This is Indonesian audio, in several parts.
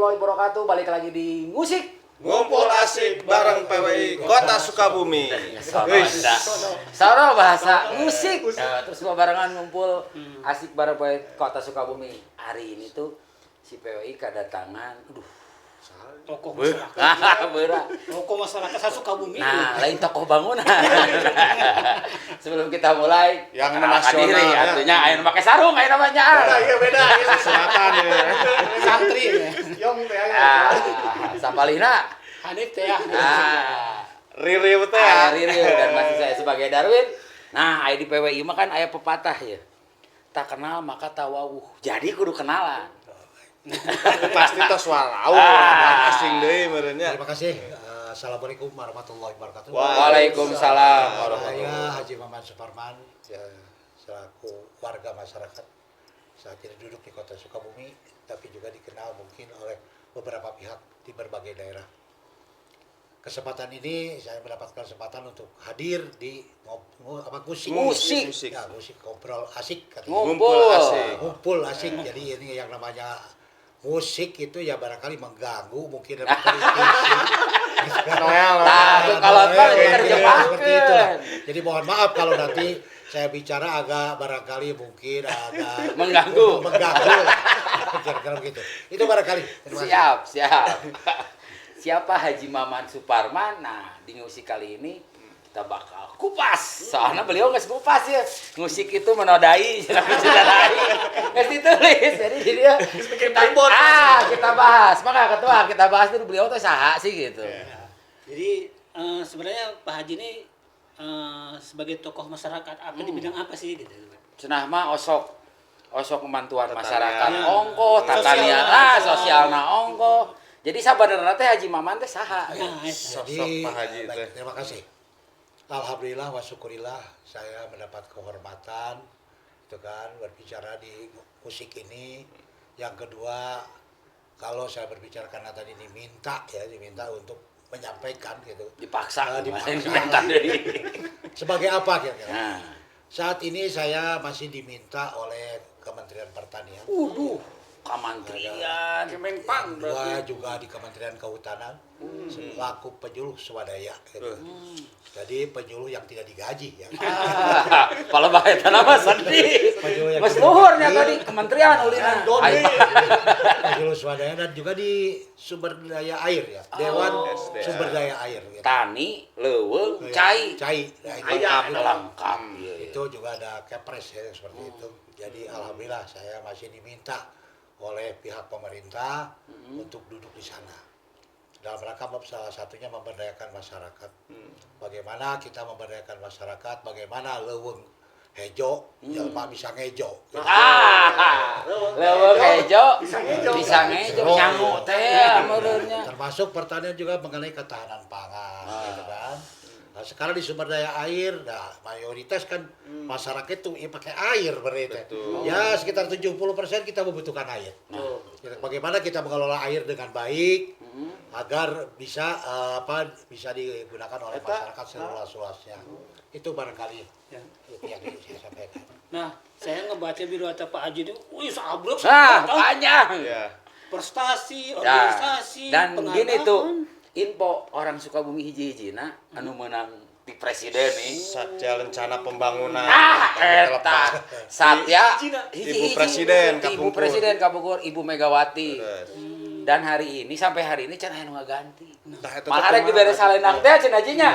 warahmatullahi wabarakatuh. Balik lagi di musik Ngumpul asik bareng PWI Kota Sukabumi. Soro bahasa musik. Terus barengan ngumpul asik bareng PWI Kota Sukabumi. Hari ini tuh si PWI kedatangan tokoh masyarakat. berat. Tokoh masyarakat Sukabumi. Nah, lain tokoh bangunan. Sebelum kita mulai, Yang kenalkan nasional, diri, ya. artinya ayo pakai sarung, ayo namanya. Beda. Selatan ya. Santri ya. Yong teh Sapalina. Hanif teh ya. Ririu teh ya. Ririu dan masih saya sebagai Darwin. Nah, aya di PWI mah kan aya pepatah ya. Tak kenal maka tawawuh. Jadi kudu kenalan. Pasti tos walau asing deui meureunnya. Terima kasih. Assalamualaikum warahmatullahi wabarakatuh. Waalaikumsalam Saya Haji Maman Suparman, selaku warga masyarakat saat ini duduk di Kota Sukabumi, tapi juga dikenal mungkin oleh beberapa pihak di berbagai daerah. Kesempatan ini saya mendapatkan kesempatan untuk hadir di musik. Ya, musik ngobrol asik katanya. Ngumpul asik. Jadi ini yang namanya musik itu ya barangkali mengganggu mungkin kalau seperti itu. Jadi mohon maaf kalau nanti saya bicara agak barangkali mungkin agak mengganggu. Kira-kira begitu. Itu barangkali. Siap. Siapa Haji Maman Suparman? Nah, di musik kali ini kita bakal kupas. Soalnya beliau nggak kupas ya. Musik itu menodai, nggak ditulis. Jadi dia kita bahas. Maka ketua kita bahas dulu beliau tuh saha sih gitu. Jadi sebenarnya Pak Haji ini sebagai tokoh masyarakat apa di bidang apa sih gitu? Cenah mah osok kemantuan Tatania. masyarakat ongko, tatania sosialna ongko. Jadi sabarna teh Haji Maman teh saha. Jadi, Pak Haji teh. terima kasih. Alhamdulillah wa syukurillah saya mendapat kehormatan itu kan berbicara di musik ini. Yang kedua, kalau saya berbicara karena tadi diminta untuk menyampaikan gitu. Dipaksa. Sebagai apa kira-kira? Nah. Saat ini saya masih diminta oleh Kementerian Pertanian. Kementerian Kemenpan Dua juga di Kementerian Kehutanan selaku penyuluh swadaya. Gitu. Jadi penyuluh yang tidak digaji ya. Kalau bahaya nama sedih. Mas luhurnya tadi kementerian ulina. Penyuluh swadaya dan juga di sumber daya air ya. Dewan Sumber Daya Air. Gitu. Tani, leuweung, cai. Nah, itu Lengkap. itu juga ada kepres ya seperti itu. Jadi alhamdulillah saya masih diminta oleh pihak pemerintah untuk duduk di sana. Dalam rangka salah satunya memberdayakan masyarakat. Bagaimana kita memberdayakan masyarakat, bagaimana leuweung hejo, jelema bisa ngejo. Leuweung hejo, bisa ngejo, nyangu teh meureunnya. Termasuk pertanian juga mengenai ketahanan pangan, gitu kan. Nah, sekarang di sumber daya air, nah mayoritas kan masyarakat itu pakai air berarti. Ya sekitar 70% kita membutuhkan air. Bagaimana kita mengelola air dengan baik agar bisa bisa digunakan oleh masyarakat seluas-luasnya. Itu barangkali itu yang saya sampaikan. Nah, saya ngebaca biodata Pak Haji itu, sabrek. Panjang. Ya. Prestasi, organisasi, Dan penghargaan. gini tuh, info orang Sukabumi hiji-hijina anu menang di presiden nih. Satya Lencana Pembangunan. Eta Satya Ibu Presiden Ibu Kapungkur. Presiden Kapungkur, Ibu Megawati. Terus. Dan hari ini sampai hari ini can aya nu ngaganti. Nah, eta Malah rek dibere salendang teh cenah ajinya.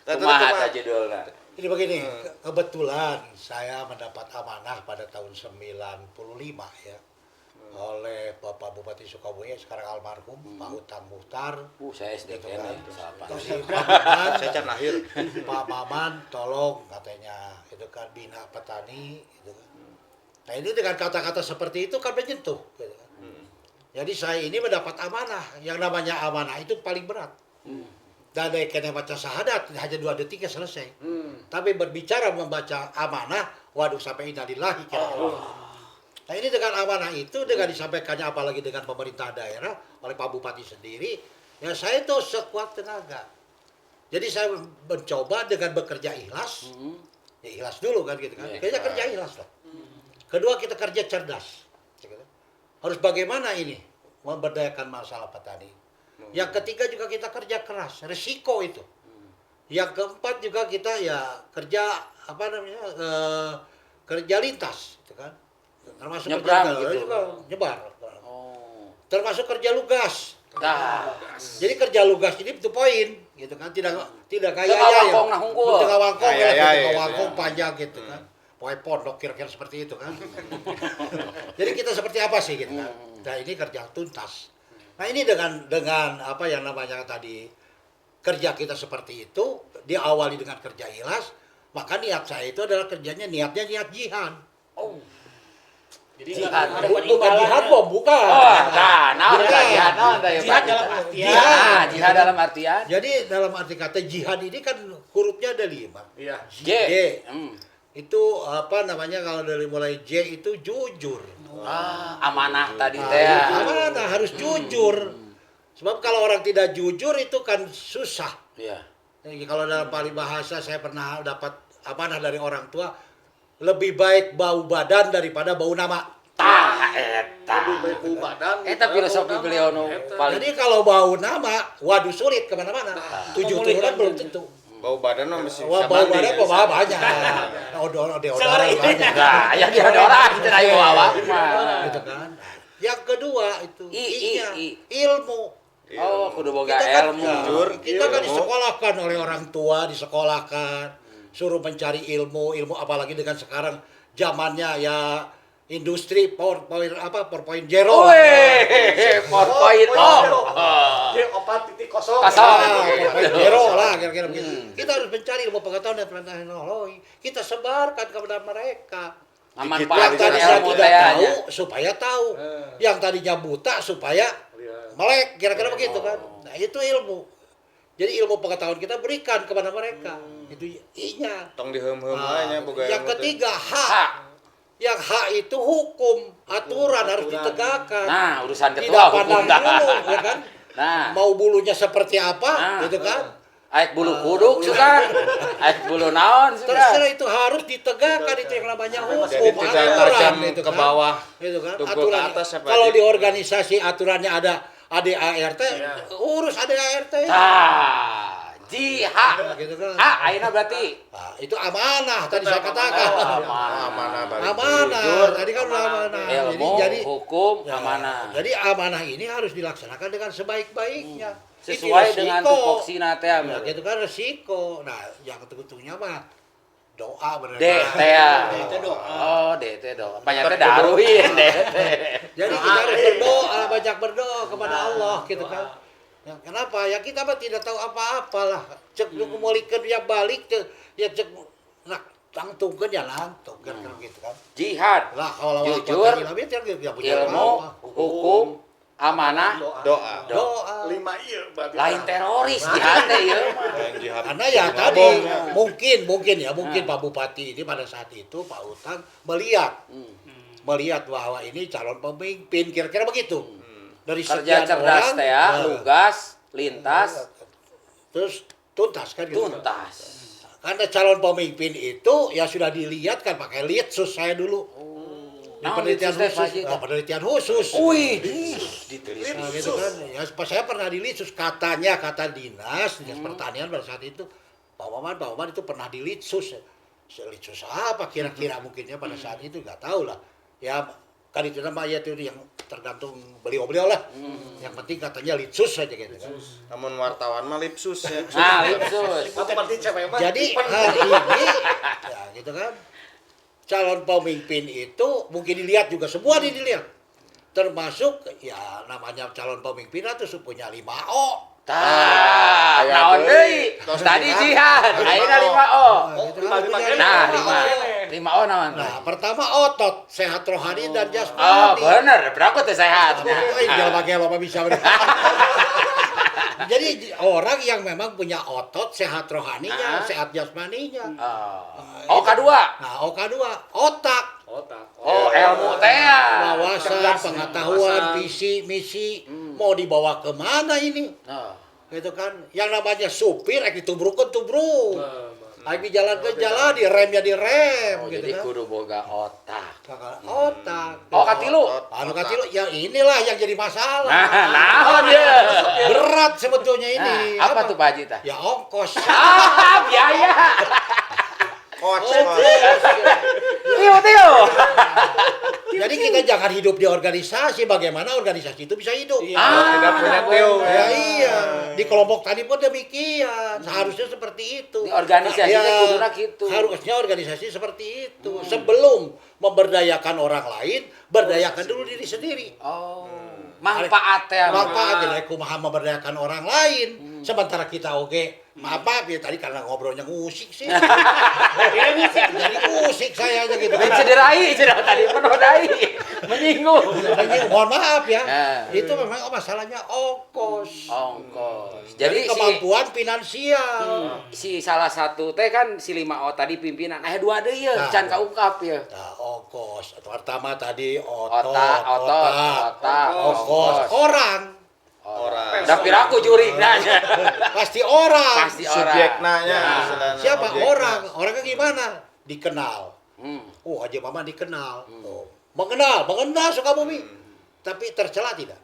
Eta Kumaha teh ta judulna? Jadi begini, kebetulan saya mendapat amanah pada tahun 95 ya oleh Bapak Bupati Sukabumi sekarang almarhum Pak Utang Muhtar. Saya SD Gitu kan kan. itu apa? Jadi Pak Maman, Saya can lahir. Pak Maman tolong katanya itu kan bina petani gitu kan. Nah ini dengan kata-kata seperti itu kan menyentuh gitu kan. Jadi saya ini mendapat amanah. Yang namanya amanah itu paling berat. Dan kena baca syahadat hanya 2 detik ya selesai. Tapi berbicara membaca amanah, waduh sampai innalillahi kira-kira. Nah ini dengan amanah itu, dengan disampaikannya apalagi dengan pemerintah daerah, oleh Pak Bupati sendiri, ya saya itu sekuat tenaga. Jadi saya mencoba dengan bekerja ikhlas, ya ikhlas dulu kan gitu kan, kita kerja ikhlas lah. Kedua kita kerja cerdas. Harus bagaimana ini memberdayakan masalah petani. Yang ketiga juga kita kerja keras, resiko itu. Yang keempat juga kita ya kerja kerja lintas, gitu kan. Termasuk Nyebrang kerja gitu. juga, nyebar. Oh. Termasuk kerja lugas. Dah. Jadi kerja lugas ini itu poin, gitu kan. Tidak kayak Tengah wangkong nah unggul. Tengah wangkong Ya, ya, tengah ya, wangkong ya. panjang gitu kan. Pokoknya pondok kira-kira seperti itu kan. Jadi kita seperti apa sih gitu kan. Nah ini kerja tuntas. Nah ini dengan apa yang namanya tadi kerja kita seperti itu diawali dengan kerja ikhlas, maka niat saya itu adalah niatnya niat jihad. Oh. Jadi Jihad. nggak ada Bukan jihad bom, bukan. Oh, nah, naon Bukan. tah jihad naon tah ya, Jihad Pak? dalam artian. Jihad, jihad dalam artian Jadi dalam arti kata jihad ini kan hurufnya ada 5. Iya. G. G. Hmm. Itu apa namanya kalau dari mulai J itu jujur. Amanah tadi Nah, teh. ya. amanah harus jujur. Sebab kalau orang tidak jujur itu kan susah. Iya. Jadi kalau dalam Pali bahasa saya pernah dapat amanah dari orang tua, lebih baik bau badan daripada bau nama. Tah eta. badan. Eta filosofi beliau nu paling Jadi kalau bau nama, waduh sulit kemana-mana. 7 turunan belum tentu. Bau badan mah mesti Wah, bisa bau mandi, badan ya. mah banyak. Deodoran banyak. nah, ya dia ada orang kita ayo awak mah. Gitu kan. Yang kedua itu I-nya, I. ilmu. Oh, kudu boga Kita kan, ilmu. Jujur. kita kan ilmu. disekolahkan oleh orang tua, disekolahkan, suruh mencari ilmu apalagi dengan sekarang zamannya ya industri 4.0. Weh, 4.0. J4.0. Kasar. Lah kira-kira begitu. Kita harus mencari ilmu pengetahuan dan teknologi. Kita sebarkan kepada mereka. Aman Dikit Pak, Yang itu tadinya ilmu tidak teh tahu nya. supaya tahu. Yang tadinya buta supaya melek, kira-kira begitu kan. Nah, itu ilmu. Jadi ilmu pengetahuan kita berikan kepada mereka. Itu I-nya. Tong diheum-heum Nah, aja boga yang ilmu teh. ketiga H. Hak. Yang H itu hukum, aturan harus ditegakkan. Nah, urusan Tidak ketua pandang hukum dah. bulu, ya kan? Nah, Mau bulunya seperti apa, Nah. gitu kan? aik bulu kuduk sudah. Aik bulu naon sudah. Terserah itu harus ditegakkan itu yang namanya hukum, Jadi tidak aturan tajam itu ke kan. bawah. Itu kan Tumpul ke aturan. atas apa Kalau aja. di organisasi aturannya ada ADART, urus ADART. Tah, jihad. Gitu kan. Ayeuna berarti Nah, itu amanah tadi saya katakan. Amanah balik. Amanah. Jujur, Tadi kan udah amanah. ilmu, Jadi hukum, ya, amanah. Jadi amanah ini harus dilaksanakan dengan sebaik-baiknya. Itu Sesuai dengan resiko. tupoksina teh. Nah, gitu kan resiko. Nah, yang untungnya mah doa benar. D teh ya. D teh doa. Oh, D teh doa. Panjang teh daruin D teh. Jadi kita harus berdoa, banyak berdoa kepada Allah gitu kan. Ya, kenapa? Ya kita mah tidak tahu apa-apalah. Cek nu kumolikeun ya balik teh ya cek nak tangtungkeun ya langtung kan gitu kan. Jihad, Lah kalau Jujur, ya punya ilmu, apa. hukum, amanah, Doa. Doa. lain teroris jihad teh ieu mah. Yang jihad. Karena ya jihad tadi bom, ya. mungkin Pak Bupati ini pada saat itu Pak Utang melihat bahwa ini calon pemimpin kira-kira begitu. Dari Kerja sekian cerdas orang, teh ya, nah, lugas, lintas, terus tuntas kan gitu. tuntas. Karena calon pemimpin itu ya sudah dilihat kan pakai litsus saya dulu. Di Nah, penelitian litsus teh khusus, Pak Haji, teh. penelitian khusus. Wih, ditulis. Nah, gitu kan. Ya, saya pernah di litsus kata dinas pertanian pada saat itu Pak Maman itu pernah di litsus. Litsus apa kira-kira mungkinnya pada saat itu nggak tahu lah. Ya kan itu nama ya itu yang tergantung beliau-beliau lah. Yang penting katanya litsus saja gitu kan. Namun wartawan mah lipsus ya. Nah, lipsus. Jadi hari ini ya gitu kan. Calon pemimpin itu mungkin dilihat juga semua dilihat. Termasuk ya namanya calon pemimpin itu punya 5O. Tah, Aya naon deui. deui? Tadi jihad, ayeuna 5O. Gitu kan, punya Nah, 5O. 5O naon? Nah, pertama otot, sehat rohani dan Oh, jasmani. bener, berapa teh sehat? Jangan pakai apa bisa. Jadi orang yang memang punya otot, sehat rohaninya, sehat jasmaninya. Oh, kedua. Nah, O2, otak, Oh, ilmu teh ya. wawasan, pengetahuan, visi, misi. Mau dibawa kemana ini? Oh. Gitu kan. Yang namanya supir, ditubrukkan tubruk. Lagi jalan ke jalan, diremnya direm. Oh, gitu jadi kan. kudu boga otak. Otak. Oh, katilu. Anu katilu, ya inilah yang jadi masalah. Nah, dia. Berat sebetulnya ini. Nah, apa tuh Pak Haji tah? Ya ongkos. Biaya. Kocek. Tiu. Jadi kita jangan hidup di organisasi. Bagaimana organisasi itu bisa hidup? Tidak punya tiu. Ya iya. Di kelompok tadi pun demikian. Seharusnya seperti itu. Di organisasi Ya, teh kuduna gitu. Harusnya organisasi seperti itu. Sebelum memberdayakan orang lain, berdayakan dulu diri sendiri. Oh, manfaat ya. Manfaat jadi kumaha memberdayakan orang lain. Sementara kita oke. Maaf ya tadi karena ngobrolnya ngusik sih. Jadi ngusik saya aja gitu. Mencederai, tadi menodai, menyinggung. Mohon maaf ya. Nah. Itu memang masalahnya ongkos. Ongkos. Jadi Jadi kemampuan finansial. si salah satu teh kan si 5O tadi pimpinan. Dua deui ya, Nah. can kaungkap ya. Nah, ongkos. Pertama tadi Otak, otak, ongkos. Orang. Orang. Dapir aku juri nanya. Pasti orang. Pasti orang. Subjeknanya. Nah. istilahnya, Siapa? objeknya. Orang. Orangnya gimana? Dikenal. Oh, Haji Maman dikenal. Oh. Mengenal Sukabumi. Tapi tercela tidak?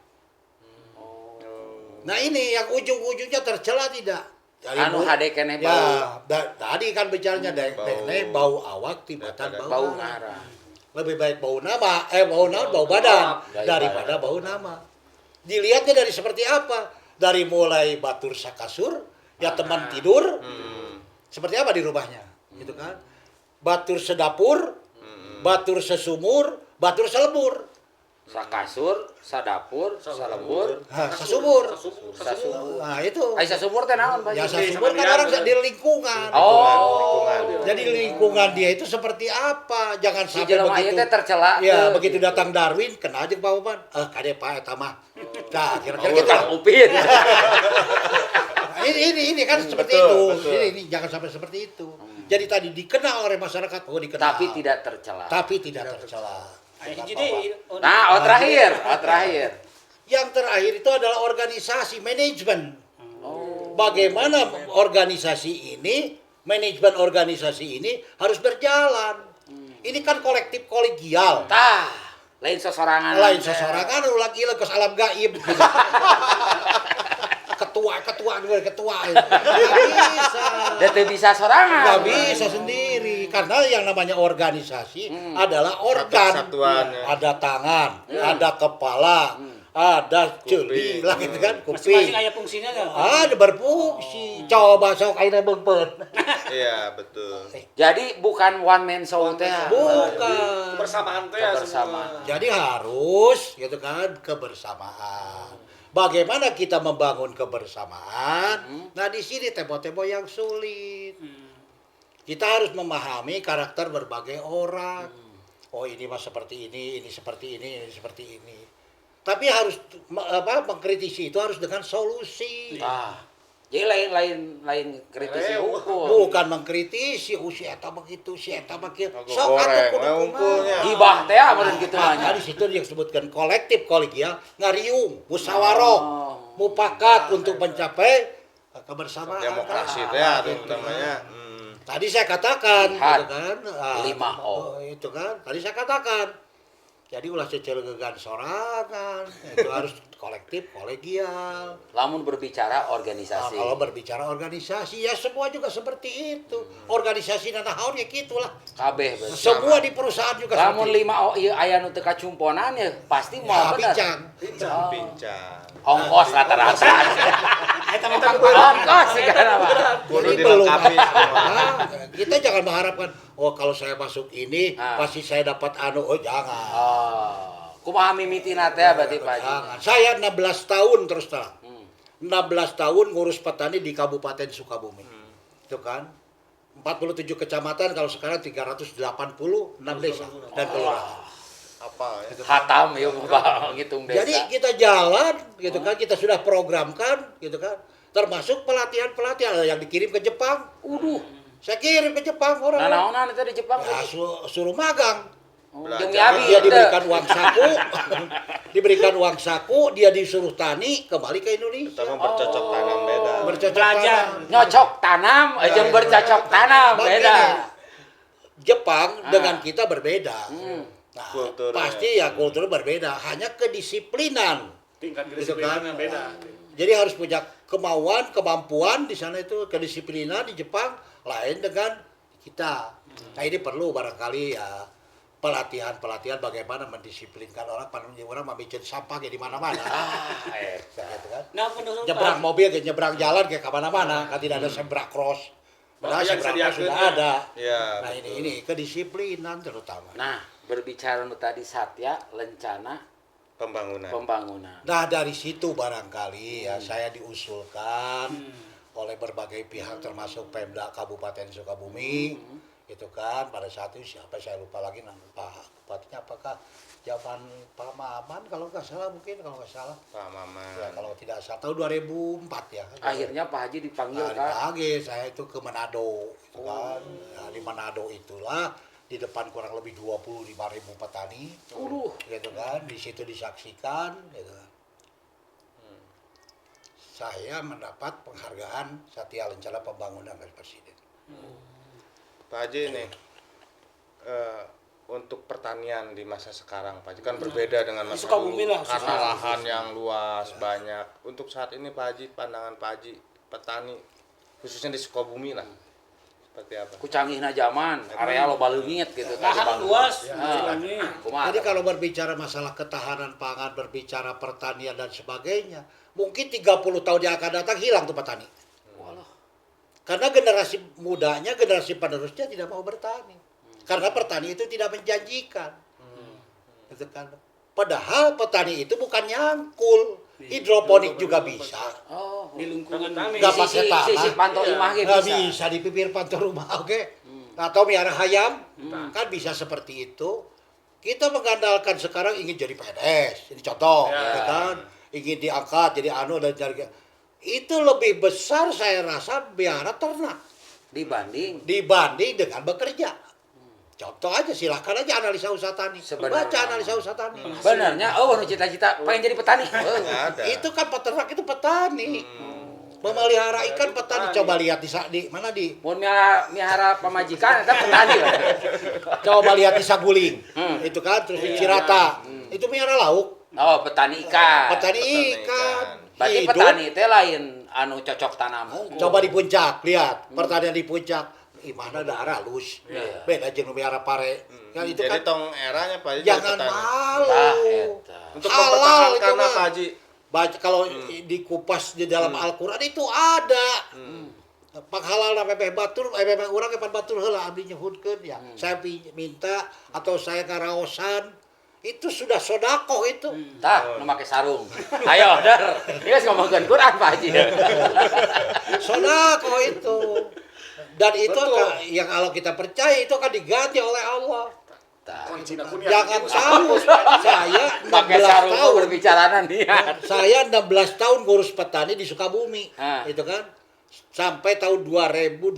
Nah ini yang ujung-ujungnya tercela tidak? Dari Anu hade keneh bau. Ya, tadi kan bicaranya bau awak tibatan Bau Bau bau ngarang. lebih baik bau nama, bau badan daripada bau nama. Dilihatnya dari seperti apa? Dari mulai batur sakasur, ya teman tidur, seperti apa di rumahnya, gitu kan? Batur sedapur, batur sesumur, batur selebur, Sakasur, sadapur, salebur, sesumur. sasumur. Nah itu. Ai sasumur teh naon Pak? Ya Haji? sesumur kan orang di lingkungan. Oh. Jadi lingkungan dia itu seperti apa? Jangan Si sampai jelema ieu begitu. teh tercela. Ya, teu. begitu datang Darwin, kena aja Pak Upan. Kade Pak eta mah. Nah, kira-kira Oh, gitu. Kang Upin. Nah, ini kan seperti Betul, itu. betul. Ini jangan sampai seperti itu. Jadi tadi dikenal oleh masyarakat, dikenal. Tapi tidak tercela. Tapi tidak tercela. Jadi Nah, terakhir. Yang terakhir itu adalah organisasi manajemen. Oh. Bagaimana organisasi ini, manajemen organisasi ini harus berjalan. Ini kan kolektif kolegial. Tah, lain sesorangan. Lain sesorangan ulah gila ke alam gaib. ketua nggak bisa. Dan teu bisa sorangan. Nggak bisa sendiri karena yang namanya organisasi adalah organ. Satu-satuan, ya. Ada tangan, ada kepala, ada ceuli lah gitu kan, masing-masing kuping. aya fungsinya kan. Ada berfungsi. Coba sok aina beunpeun. Iya, betul. Jadi bukan one man show teh. Bukan. Kebersamaan teh ya Kebersamaan. semua. Jadi harus gitu kan kebersamaan. Bagaimana kita membangun kebersamaan? Nah di sini tempo-tempo yang sulit. Kita harus memahami karakter berbagai orang. Oh ini mah seperti ini seperti ini seperti ini. Tapi harus mengkritisi itu harus dengan solusi. Jadi lain kritisi hukum. Bukan mengkritisi si eta begitu, si eta begitu. Sok goreng, atuh kudu ngumpulnya. kumaha. Gibah teh meureun kitu Nah, nya. di situ disebutkan kolektif kolegial, ngariung, musyawarah, mufakat untuk mencapai kebersamaan. Demokrasi teh atuh utamanya. Tadi saya katakan, Jihad. gitu kan, 5O. itu kan, tadi saya katakan. Jadi ulah ceceregegan sorangan, itu harus kolektif, kolegial. Lamun berbicara Nah, organisasi. kalau berbicara organisasi, ya semua juga seperti itu. Organisasi nanahaun ya gitulah. Kabeh bener. Semua di perusahaan juga Lamun seperti itu. 5O ieu aya nu teu kacumponan ya pasti Ya, moal bener. bincang. Pincang. Ongkos rata-rata. Eta mah Ongkos sih kan apa? Kudu Jadi belum. dilengkapi semua. Nah, kita jangan mengharapkan, oh kalau saya masuk ini, pasti saya dapat anu. Oh jangan. Kumaha mimitina teh berarti Pak Haji? Jangan. Saya 16 tahun terus terang. 16 tahun ngurus petani di Kabupaten Sukabumi. Itu kan. 47 kecamatan, kalau sekarang 386 desa dan kelurahan. Apa ya? Hatam ya Bapak ngitung desa. Jadi kita jalan gitu kan, kita sudah programkan gitu kan. Termasuk pelatihan-pelatihan yang dikirim ke Jepang. Saya kirim ke Jepang orang. Nah, naonan itu di Jepang. Ya, suruh magang. Jeung Belajar. Yabi Dia teu. diberikan uang saku, dia disuruh tani, kembali ke Indonesia. Kita bercocok tanam beda. Bercocok Belajar. tanam. Nyocok tanam jeung bercocok tanam Makanya, beda. Jepang dengan kita berbeda. Nah, Kulturnya. pasti ya kultur berbeda, hanya kedisiplinan. Tingkat Gitu kan? kedisiplinannya beda. Jadi harus punya kemauan, kemampuan di sana itu kedisiplinan di Jepang lain dengan kita. Nah ini perlu barangkali ya pelatihan bagaimana mendisiplinkan orang, panggil orang memikir sampah kayak di mana-mana. Gitu kan? Nah, menurut Nyebrang mobil, kayak nyebrang jalan kayak kemana-mana, kan tidak ada zebra cross. Padahal yang zebra cross sediakeun sudah ya. ada. Ya, Nah ini kedisiplinan terutama. Nah, berbicara nu tadi Satya, lencana pembangunan. Nah dari situ barangkali ya saya diusulkan oleh berbagai pihak termasuk Pemda Kabupaten Sukabumi gitu kan. Pada saat itu siapa saya lupa lagi nama Pak Bupatinya, apakah zaman Pak Maman kalau nggak salah, mungkin kalau nggak salah Pak Maman. ya, kalau tidak salah tahun 2004 ya. Akhirnya Pak Haji dipanggil Nah, kan. dipanggil saya itu ke Manado gitu kan. Nah, di Manado itulah di depan kurang lebih 25.000 petani. Gitu kan, di situ disaksikan gitu kan. Saya mendapat penghargaan Satya Lencana Pembangunan dari Presiden. Pak Haji nih, untuk pertanian di masa sekarang Pak Haji kan berbeda dengan masa Sukabumi dulu lah, karena Sukabumi. lahan yang luas banyak. Untuk saat ini Pak Haji, pandangan Pak Haji petani khususnya di Sukabumi lah seperti apa? Kucanggihna zaman, area lo leungit gitu. Lahan luas. Ini. Kumaha? Jadi kalau berbicara masalah ketahanan pangan, berbicara pertanian dan sebagainya, mungkin 30 tahun yang akan datang hilang tuh petani. Karena generasi mudanya, generasi penerusnya tidak mau bertani. Karena petani itu tidak menjanjikan. Gitu kan. Padahal petani itu bukan nyangkul. Hidroponik juga bisa. Oh, Di lingkungan Nggak pakai tanah. sisi panto imah ge Nggak bisa. bisa di bibir pantai rumah, oke? Atau miara ayam, kan bisa seperti itu. Kita mengandalkan sekarang ingin jadi PNS, ini contoh, ya kan? Ingin diangkat jadi dan jadi itu lebih besar saya rasa biara ternak Dibanding dibanding dengan bekerja. Contoh aja, silakan aja analisa usaha tani. Sebenarnya. Baca analisa usaha tani. benernya nu cita-cita pengen jadi petani. Nggak ada. Itu kan peternak itu petani. Memelihara ikan petani. Coba lihat di mana di Mun miara pamajikan eta petani we. coba lihat di Saguling. Itu kan terus di Cirata. Itu miara lauk, Oh, petani ikan. petani Petani ikan. Berarti Hidup. petani teh lain anu cocok tanam unggul. Coba di puncak, lihat pertanian di puncak. Mana daerah halus. Iya. Beda jeung miara pare. Kan itu Jadi kan tong eranya Pak Haji jadi jangan petani. malu. Tah, eta. Untuk Halal mempertahankan itu mah. Pak Haji. Baca kalau dikupas di dalam Al-Qur'an itu ada. Pak halal PPH batur, PPH urang ke batur heula abdi nyebutkeun ya. Saya minta atau saya karaosan itu sudah sodakoh itu. Tah, nu make sarung. Ayo, der. Geus ngomongkeun Quran Pak Haji. Sodakoh itu. Dan itu yang kalau kita percaya itu akan diganti oleh Allah. Jangan tahu saya 16 Pakai sarung tahun. berbicara niat. Saya 16 tahun ngurus petani di Sukabumi. Ah. Itu kan sampai tahun 2012.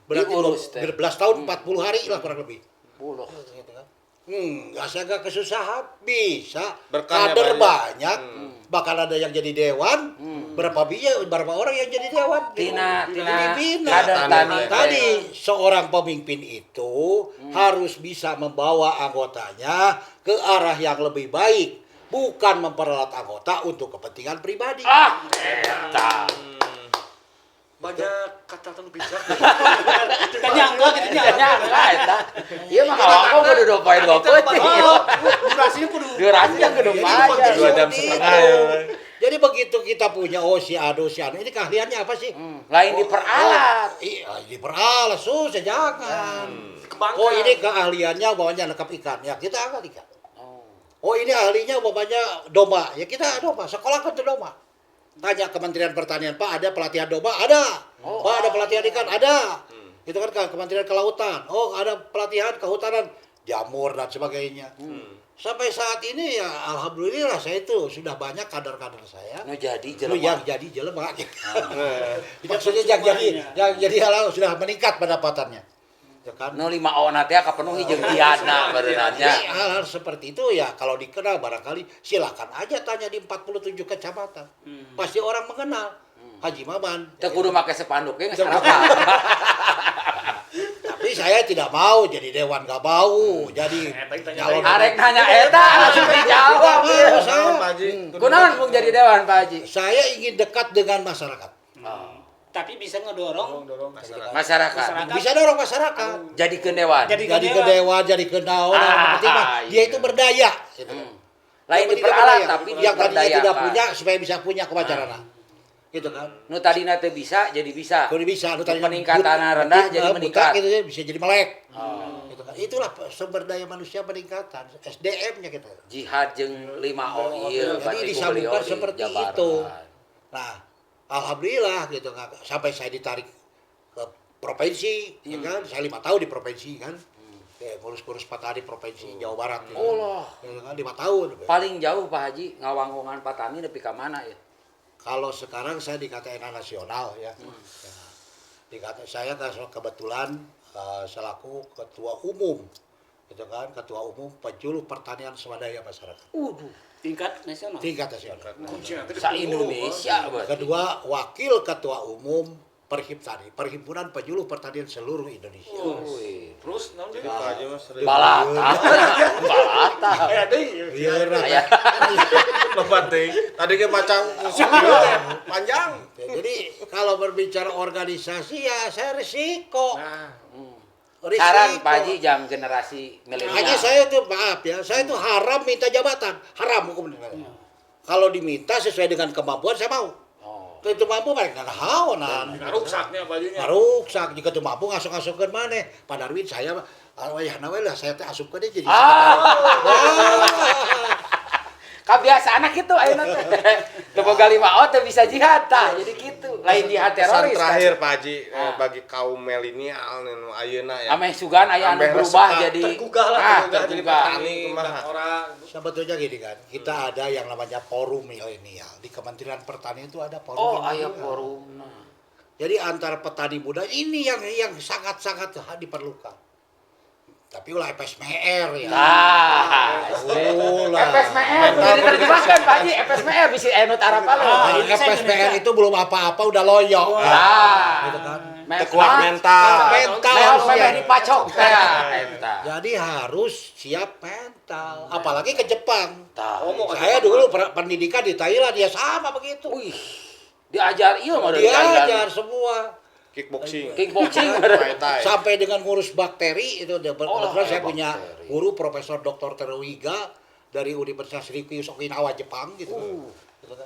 Berarti Diurus, teh. 12 tahun 40 hari lah kurang lebih. Puluh. Gitu kan. Saya gak kesusahan, bisa. Berkahnya Kader banyak. banyak. Bahkan ada yang jadi dewan. Berapa orang yang jadi dewan? Tina Dibina. kader tani. Tadi seorang pemimpin itu harus bisa membawa anggotanya ke arah yang lebih baik, bukan memperalat anggota untuk kepentingan pribadi. Ah, eta. Banyak catatan bijak. Kita nyangka, kita nyangka. Nyangka eta. Ieu mah ngawangkong kudu 2 peuting. Durasinya kudu. Durasinya kudu panjang. 2 jam setengah ya. Jadi begitu kita punya si Ado, ini keahliannya apa sih? Lain diperalat. Iya, diperalat, susah jangan. Kembangkan. Oh ini keahliannya bawanya nangkap ikan, ya kita angkat ikan. Oh ini ahlinya bawanya domba, ya kita domba, sekolah kan domba. Tanya Kementerian Pertanian, Pak ada pelatihan domba? Ada. Pak ada pelatihan ikan? Ada. Itu kan Kementerian Kelautan. Oh ada pelatihan kehutanan, jamur dan sebagainya. Sampai saat ini ya alhamdulillah saya itu sudah banyak kader-kader saya. Nu jadi Lu yang jelema. jadi jelema. Maksudnya yang jadi halal sudah meningkat pendapatannya. Ya kan? Nu 5 ona teh kapenuhi jeung diana berenanya. Jadi hal-hal seperti itu ya kalau dikenal barangkali silakan aja tanya di 47 kecamatan. Pasti orang mengenal Haji Maman. Teu kudu make spanduk ge geus harapan. Tapi saya tidak mau jadi dewan, nggak mau. Jadi calon Arek nanya eta langsung dijawab. Nggak ieu. mau saya. Naon, Pak Haji? Kunaon Bung jadi dewan Pak Haji? Saya ingin dekat dengan masyarakat. Tapi bisa ngedorong Dorong masyarakat. Masyarakat. masyarakat. Bisa dorong masyarakat. Jadi ke dewan. Jadi Jadi ke dewan, jadi ke naon, yang penting mah dia itu berdaya. Gitu. Lain Yang penting diperalat berdaya. tapi yang tadinya tidak diberdayakan. punya supaya bisa punya kewajaran. Gitu kan. Nu tadina teu bisa jadi bisa. Kalau bisa, Nu peningkatanna rendah jadi meningkat. Gitu, bisa jadi melek. Oh. Gitu kan. Itulah sumber daya manusia peningkatan, SDM-nya kita. Jihad jeung 5 ieu Jadi disambungkan seperti itu. Nah, alhamdulillah gitu kan. Sampai saya ditarik ke provinsi, ya kan. Saya 5 tahun di provinsi kan. Ngurus-ngurus petani provinsi Jawa Barat. Gitu. Allah. Gitu kan, 5 tahun. Paling jauh Pak Haji ngawanggongan petani nepi ka mana ya? Kalau sekarang saya di KTNA nasional ya. Ya. Di saya kebetulan selaku ketua umum, gitu kan, ketua umum penjuluh pertanian swadaya masyarakat. tingkat nasional. Tingkat nasional. Sa Indonesia berarti. Kedua, wakil ketua umum Perhimtani, Perhimpunan Penjuluh Pertanian seluruh Indonesia. Wih. Terus naon jadi Pak Haji Mas? Balata. Balata. Iya, Aya. Lebat teh. Tadi ge macam panjang. jadi kalau berbicara organisasi ya saya risiko. Nah, Saran Pak Haji jam generasi milenial. Makanya saya tuh maaf ya, saya tuh haram minta jabatan, haram hukum negara. Kalau diminta sesuai dengan kemampuan saya mau. Oh. Kalau itu mampu mereka haonan. ruksaknya bajunya. Ruksak jika itu mampu ngasup-ngasupkeun maneh. Pak Darwin saya ya nawe lah saya teh asupkeun dia jadi Kabiasaan kitu ayeuna teh. Teu boga 5 teh bisa jihad tah. Jadi kitu. Lain jihad Pesan teroris. terakhir Pak Haji Ah. bagi kaum milenial nu ayeuna ya. Ameh sugan aya anu Ameh berubah resep, jadi tergugah lah, tergugah jadi petani kumaha. orang sebetulnya gini kan, kita ada yang namanya forum milenial. Di Kementerian Pertanian itu ada forum Oh, milenial. aya forum. Jadi antara petani muda ini yang sangat-sangat diperlukan. Tapi ulah FSMR ya. Nah, Ulah. FSMR udah diterjemahkan Pak Haji, FSMR bisa anu tarapalo. Nah, FSMR itu belum apa-apa udah loyo. Nah, Gitu kan. Kuat mental. Mental Meong harus memeh ya. dipacok teh eta. Jadi harus siap mental. Apalagi ke Jepang. Tah. Saya dulu pendidikan di Thailand ya sama begitu. Wih. Diajar ieu mah dari Diajar semua. Kickboxing. kickboxing. Muay Thai. Sampai dengan ngurus bakteri itu kebetulan saya bakteri. punya guru Profesor Dr. Teruiga dari Universitas Ryukyu Okinawa Jepang gitu. Gitu kan.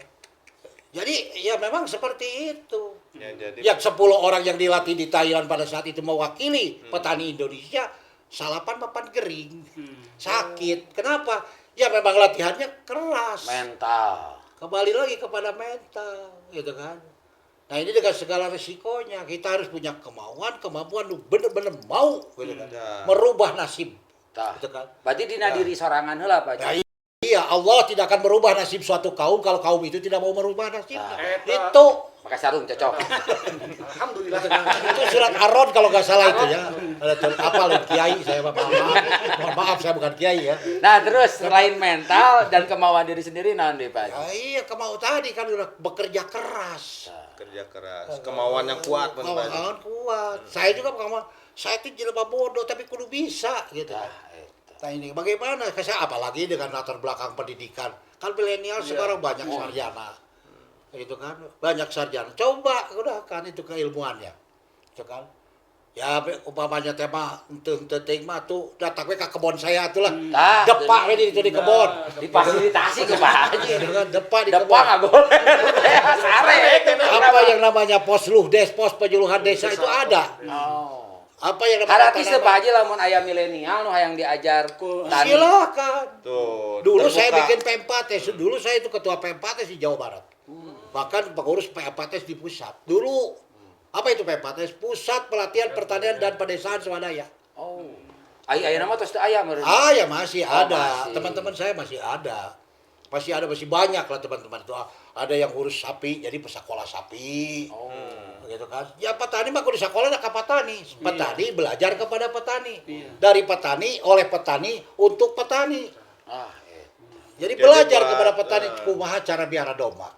Jadi ya memang seperti itu. Ya, jadi Yang 10 orang yang dilatih di Thailand pada saat itu mewakili petani Indonesia, salapan papan kering, sakit. Kenapa? Ya memang latihannya keras. Mental. Kembali lagi kepada mental, gitu kan. Nah ini dengan segala resikonya, kita harus punya kemampuan lu bener-bener mau, gitu kan. Ya. Merubah nasib, Tah. gitu kan. Berarti dina diri sorangan heula Pak Nah, Haji. iya, Allah tidak akan merubah nasib suatu kaum kalau kaum itu tidak mau merubah nasibnya. Nah, Itu. Pakai sarung cocok. alhamdulillah. Itu surat Ar-Rod kalau nggak salah itu ya. Apa lu kiai saya maaf. Mohon maaf saya bukan kiai ya. Nah, terus selain mental dan kemauan diri sendiri naon deui Pak Haji? Ya, iya kemau tadi kan udah bekerja keras. Kerja keras, kemauan yang kuat Pak Haji. Kemauan kuat. Saya juga kemauan. Saya itu jelema bodoh tapi kudu bisa gitu. Tah, eta. Nah ini bagaimana? Saya apalagi dengan latar belakang pendidikan. Kan milenial sekarang banyak sarjana. Gitu kan, banyak sarjana. Coba gunakan itu keilmuannya. Gitu kan. Ya umpamanya tema ente mah tuh datang we ka kebon saya atuh lah. Tah, Depak we di kebon. difasilitasi ke Pak Haji. Gitu kan, depak di Depan kebon. nggak boleh. Sare. Apa yang namanya posluhdes, pos penyuluhan desa itu ada. Oh. Apa yang namanya Harati Pak Haji lamun aya milenial nu hayang diajar tani. silakan. Tuh. Dulu terbuka. saya bikin P4S, dulu saya itu ketua P4S di Jawa Barat. Bahkan pengurus P4S di pusat. Dulu apa itu P4S? Pusat Pelatihan Pertanian dan Pedesaan Swadaya. Oh. Aya nama tos teu aya meureun. Ah ya masih Oh, ada. masih. Teman-teman saya masih ada. Masih banyak lah teman-teman itu. Ada yang urus sapi, jadi pesakola sapi. Oh. Gitu kan. Ya petani mah kudu sekolah ke petani. Petani belajar kepada petani. Iya. Dari petani, oleh petani, untuk petani. Ah, Jadi Jadi belajar buat, kepada petani kumaha cara biara domba.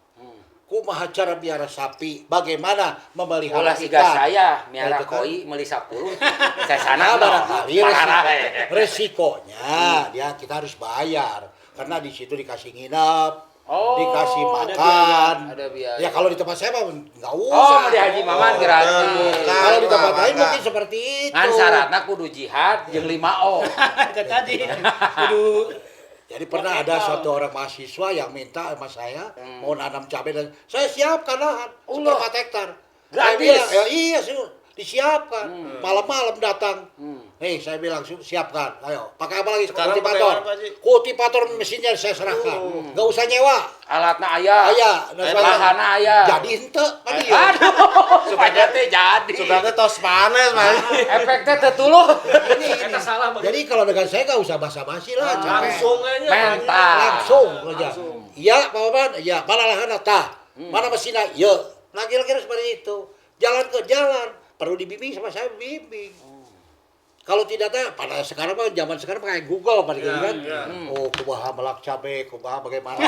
kumaha cara miara sapi, bagaimana memelihara Ulah siga ikan. saya miara Itu kan. koi meuli 10. Saya sana Nah, barangkali parah. resikonya dia kita harus bayar karena di situ dikasih nginep, Oh, dikasih ada makan. Ada biaya. Ya kalau di tempat saya mah nggak Oh, usah. di Haji Maman gratis. Kalau di tempat lain Enggak. mungkin seperti itu. Ngan syaratna kudu jihad jeung 5O. Itu tadi. Kudu Jadi pernah ada satu orang mahasiswa yang minta sama saya mau nanam cabai dan saya siapkan lahan Allah. 4 hektar. Saya Gratis? bilang, ya iya sih disiapkan. Malam-malam datang. Hmm. Nih saya bilang siapkan. Ayo, pakai apa lagi? Sekarang pakai Kultivator. apa, Ji? Kultivator mesinnya saya serahkan. Nggak usah nyewa. Alatna aya. Aya, dan sebagainya. Lahana aya. Jadi ente kan iya. Aduh, supaya teh jadi. Sebenarnya tos panes, Mas. Efeknya teh tuluh. Ini. Jadi kalau dengan saya nggak usah basa-basi lah. capek. Langsung aja. Mental. Langsung aja. Iya, Pak Maman. Iya, mana lahan tah? Mana mesinnya? Iya. Nah, kira-kira seperti itu. Jalan ke jalan. Perlu dibimbing sama saya bimbing. Kalau tidak ada, pada sekarang mah zaman sekarang pakai Google pada gitu kan. Oh, kumaha melak cabe, kumaha bagaimana.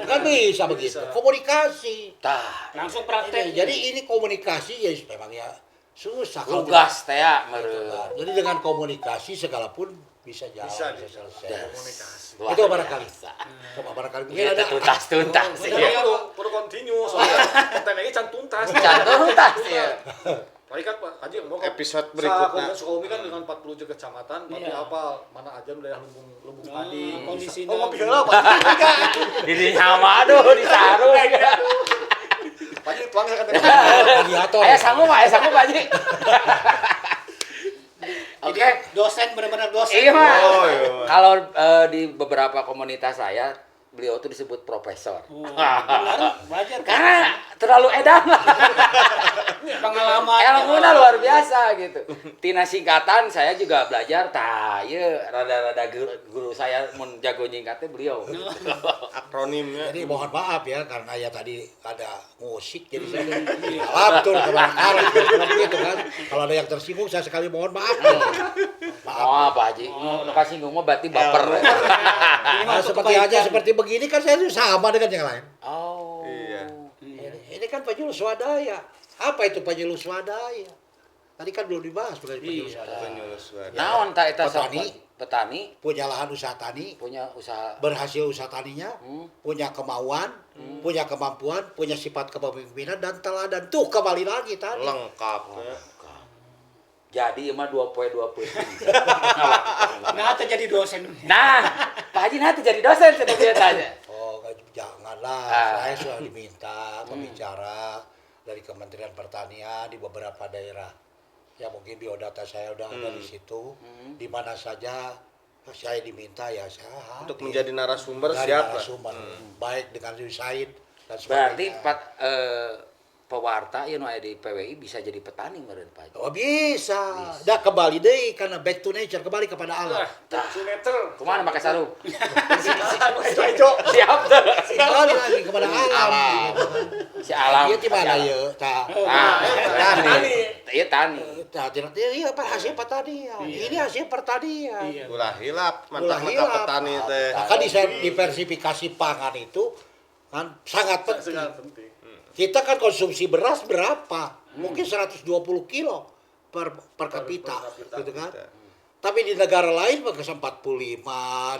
Kan bisa begitu. Komunikasi. Tah, langsung praktek. Jadi ini komunikasi ya memang ya susah. Kalau tugas teh ya tidak- meureun. Jadi dengan komunikasi segala pun bisa jalan, Bisa bisa selesai. Luar Itu barangkali. biasa. Coba barangkali mungkin Kita ada tuntas-tuntas Iya, ya. perlu continue soalnya. Konten ini can tuntas. Cantum tuntas ya. Tadi kan Pak Haji mau Episode berikutnya. Sukabumi kan dengan 40 kecamatan, tapi Iya. apa mana aja wilayah lumbung padi. Kondisinya. Oh, ngopi heula Pak. Jadi sama aduh disarung. Padi tuang ya kan. radiator. Aya sanggup Pak Haji. Oke. Dosen benar-benar dosen. Iya, Mas. Oh, iya. Kalau di beberapa komunitas saya, beliau tuh disebut profesor. Oh, benar, wajar kan? Karena terlalu edan lah. Pengalaman. Ilmunya luar biasa gitu. Tina singkatan saya juga belajar, ieu rada-rada guru saya mun jago nyingkatnya beliau. Akronimnya. Jadi mohon maaf ya karena ya tadi ada musik jadi saya laptur terbakar gitu kan. Kalau ada yang tersinggung saya sekali mohon maaf. Maaf. Oh, Pak Haji, nu kasinggung mah berarti baper. Nah, seperti aja seperti begini kan saya sama dengan yang lain. Oh. Iya. Ini kan penyuluh swadaya. Apa itu penyuluh swadaya? Tadi kan belum dibahas mengenai penyuluh swadaya. Penyuluh suara. Naon ta eta Petani. petani Punya lahan usaha tani, punya usaha berhasil usaha taninya, punya kemauan, punya kemampuan, punya sifat kepemimpinan dan teladan. Tuh kembali lagi tadi. Lengkap. ya. jadi emang 2 poe 2 poe. Nah, terjadi dosen. Nah, Pak Haji nanti jadi dosen sudah dia tanya. Oh, janganlah. Ah. Saya sudah diminta pembicara dari Kementerian Pertanian di beberapa daerah. Ya mungkin biodata saya udah ada di situ. Di mana saja saya diminta ya saya hadir. Untuk menjadi narasumber Dari siap lah. narasumber. Baik dengan Yusaid dan Berarti sebagainya. pewarta yang ada di PWI bisa jadi petani meureun Pak Haji. Oh bisa. Dah kembali deh karena back to nature, kembali kepada alam. Kilometer. Kumaha pakai sarung? Hijau-hijau. Siap tuh. Kembali lagi kepada alam. Si alam. Iya gimana ya? Tah. Ah, Tani. Iya tani. Tah, iya apa hasil pertanian. Ini hasil pertanian. Iya. Ulah hilap, Ulah mantap hilap. petani teh. Maka diversifikasi pangan itu kan sangat penting. Sangat penting. Kita kan konsumsi beras berapa? Mungkin 120 kilo per kapita, gitu kan? Tapi di negara lain mungkin 45, 50.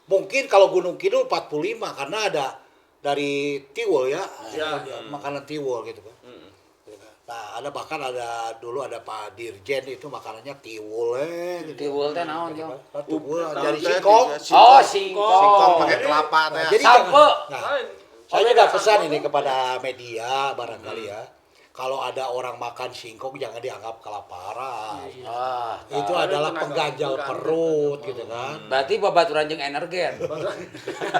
Mungkin kalau Gunung Kidul 45 karena ada dari Tiwul ya, makanan Tiwul gitu kan. Nah, dulu ada Pak Dirjen itu makanannya Tiwul gitu. Tiwul teh naon, Jo? Tiwul dari Tahu teh singkong. juga Oh, Singkong singkong. pakai kelapa teh. Nah, jadi Sampo. jangan. Nah, saya juga pesan ini kepada media barangkali ya. Kalau ada orang makan singkong jangan dianggap kelaparan. Ah, Itu adalah pengganjal perut gitu kan. berarti babaturan jeung energen.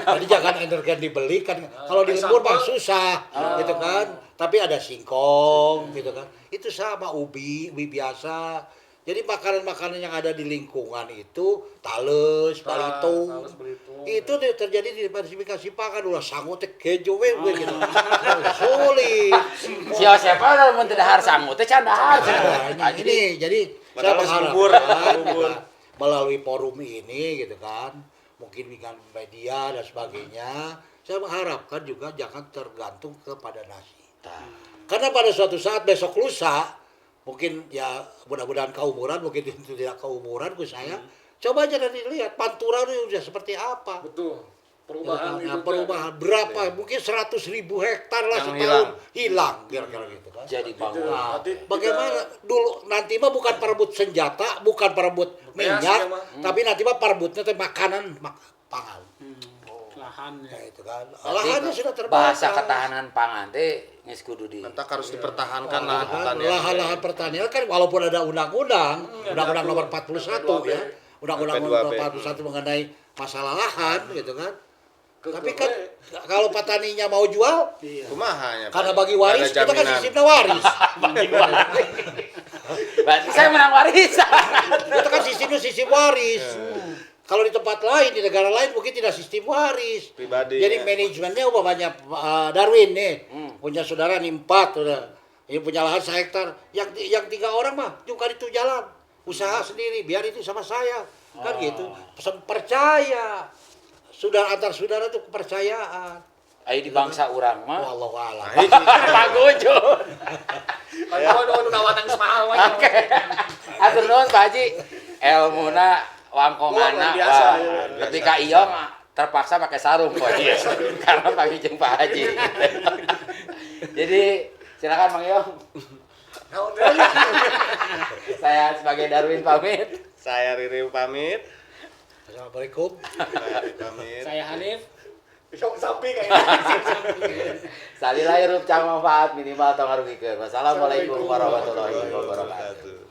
Jadi jangan energen dibeli kan. Kalau di lembur mah susah gitu kan. Tapi ada singkong gitu kan. Itu sama ubi biasa. Jadi makanan-makanan yang ada di lingkungan itu tales, balitung. Itu terjadi di diversifikasi pangan ulah sangu teh kejo we gitu. Sulit. Siapa mun teu dahar sangu teh can dahar. Nah, ini jadi saya Padahal mengharapkan subur. melalui forum ini gitu kan, mungkin dengan media dan sebagainya, saya mengharapkan juga jangan tergantung kepada nasi. Tah. Karena pada suatu saat besok lusa, mungkin ya mudah-mudahan keumuran, mungkin itu tidak keumuran ke saya. Coba aja nanti lihat Pantura itu udah seperti apa. Betul. Perubahan Ya, itu. perubahan berapa? Mungkin 100.000 hektar lah Yang setahun hilang kira-kira gitu kan. Jadi bangun. Nah, Nanti bagaimana dulu nanti mah bukan perebut senjata, bukan perebut Beas, minyak, ya, mah. tapi nanti mah perebutnya teh makanan, pangan. Lahan Nah, ya. itu kan. Berarti Lahannya sudah terbatas. bahasa ketahanan pangan teh geus kudu di Entah harus dipertahankan lahan pertanian. Lahan-lahan pertanian kan walaupun ada undang-undang, undang-undang nomor 41 ya, undang-undang nomor 41 mengenai masalah lahan gitu kan. Tapi kan kalau petaninya mau jual, Kumahanya. karena Pak. bagi Nggak waris ada kita kan jaminan. sistemnya waris. Berarti saya menang warisan. Kita kan sistem waris. Kalau di tempat lain, di negara lain mungkin tidak sistem waris. Pribadi, Jadi ya. manajemennya umpamanya Darwin nih, punya saudara nih 4 udah. Ini punya lahan 1 hektar. Yang 3 orang mah juga itu jalan. Usaha sendiri, biar itu sama saya. Kan gitu. Pesan percaya. Sudah antar saudara itu kepercayaan. Ayo di bangsa urang mah. Wallahu a'lam. Pagujun. Aduh, nawatan semahal. Oke. Atur nuhun Pak Haji. Elmuna wangkongana. Luar biasa, Wah, ya. ketika iya mah terpaksa pakai sarung Pak Haji. Karena pagi jeung Pak Haji. Jadi silakan Mang Yong. Saya sebagai Darwin pamit. Saya Riri pamit. Assalamualaikum. Pamit. Saya Hanif. Besok sampai kayaknya. Salila hirup cang manfaat minimal tong ngarugikeun. Wassalamualaikum warahmatullahi wabarakatuh. Wabarakatuh.